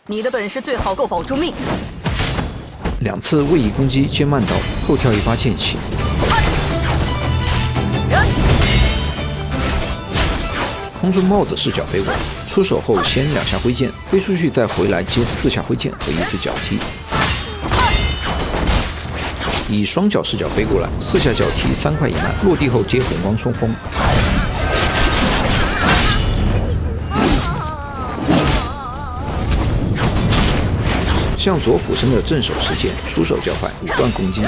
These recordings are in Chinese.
你的本事最好夠保住命。2次位移攻擊接慢刀，後跳一發劍氣。空中帽子视角飞过来，出手後先2下揮劍，飞出去再回来接4下揮剑和1次脚踢。以雙脚视角飛過來，4下腳踢3快1慢，落地後接紅光衝鋒。向左俯身的正手持剑，出手较快，5段攻擊。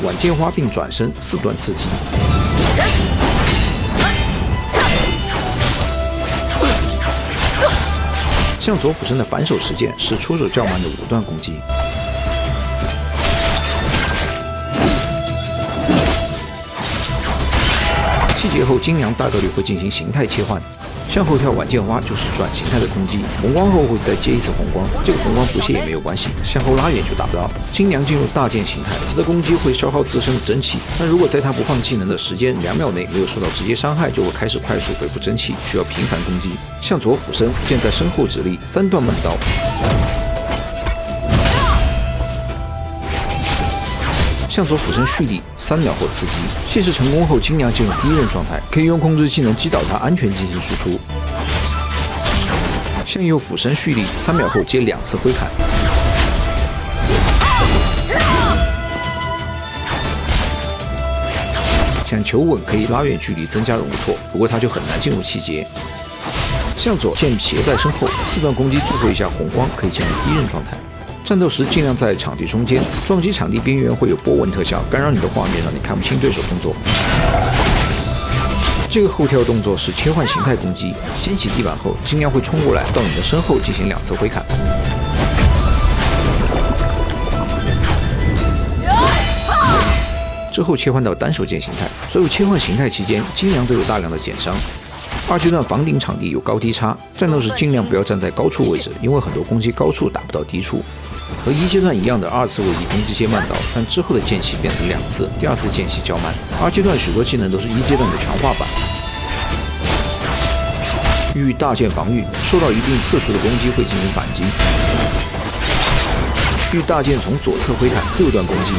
晚剑花并轉身4段刺擊。向左俯身的反手持劍是出手較慢的5段攻擊。氣結後，金娘大概率會進行形態切換。向後跳晚劍花就是轉形態的攻擊，紅光後會再接1次紅光，這個紅光不屑也沒有關係，向後拉遠就打不到。金娘進入大劍形態，她的攻擊會消耗自身的真氣，但如果在她不放技能的时間2秒內沒有受到直接傷害，就會開始快速恢復真氣，需要頻繁攻擊。向左俯身，劍在身後直立，3段慢刀。向左俯身蓄力，3秒後刺擊。卸勢成功後，金娘进入第1刃狀態，可以用控制技能擊倒她，安全進行輸出。向右俯身蓄力，3秒後接2次揮砍。想求穩可以拉遠距離增加容錯，不過他就很難進入氣節。向左劍斜在身後，4段攻擊，最後1下紅光可以進入第1刃狀態。戰鬥時盡量在場地中間，撞擊場地邊緣會有波紋特效，干擾你的畫面，讓你看不清對手動作。這個後跳動作是切換形態攻擊，掀起地板後，金娘會衝過來到你的身後進行2次揮砍。之後切換到單手劍形態，所有切換形態期間，金娘都有大量的減傷。2階段房頂场地有高低差，戰鬥時盡量不要站在高處位置，因為很多攻擊高處打不到低處。和1階段一樣的2次位移攻擊接慢刀，但之後的間隙變成2次，第2次間隙較慢。2階段許多技能都是1階段的強化版。遇大劍防禦，受到一定次數的攻擊會進行反擊。遇大劍從左側揮砍，6段攻擊。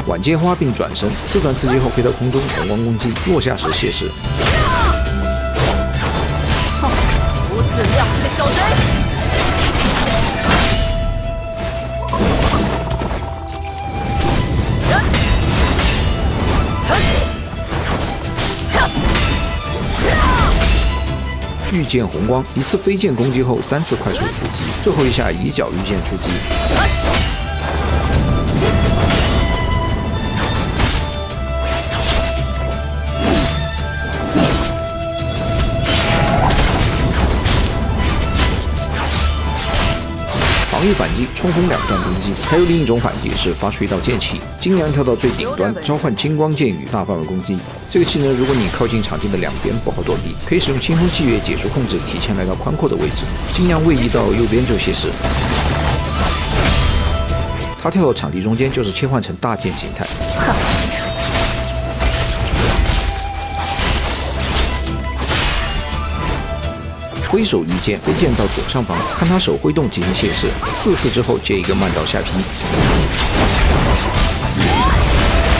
晚劍花并轉身，4段刺擊後飛到空中，紅光攻擊，落下時卸勢。不自量力的小賊！御劍紅光，1次飛劍攻擊後3次快速刺擊，最後1下以腳御劍刺擊。防御反擊，衝鋒2段攻擊，還有另一種反擊是發出一道劍氣。金娘跳到最頂端，召喚金光劍雨，大範圍攻擊。這個技能如果你靠近場地的2邊不好躲避，可以使用清風契約解除控制，提前來到寬闊的位置。金娘位移到右邊就卸勢，他跳到場地中間就是切換成大劍形態。揮手御劍，飛劍到左上方，看他手揮動進行卸勢，4次之後接一個慢刀下劈。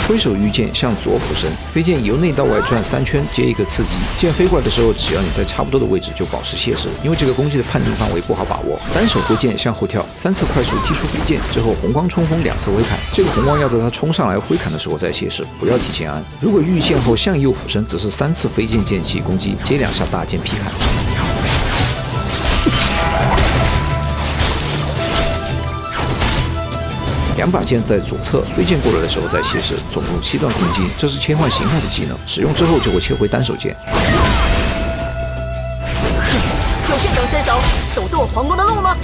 揮手御劍向左俯身，飛劍由內到外轉3圈，接一個刺擊。劍飛過來的時候，只要你在差不多的位置就保持卸勢，因為這個攻擊的判定範圍不好把握。單手揮劍向後跳，3次快速踢出飛劍，之後紅光衝鋒2次揮砍。這個紅光要在他衝上來揮砍的時候再卸勢，不要提前按。如果御劍後向右俯身，則是3次飛劍劍氣攻擊，接2下大劍劈砍。2把劍在左側，飛劍過來的時候再卸勢，總共7段攻擊。這是切換形態的技能，使用之後就會切回單手劍。就這等身手，走堕皇宮的路嗎？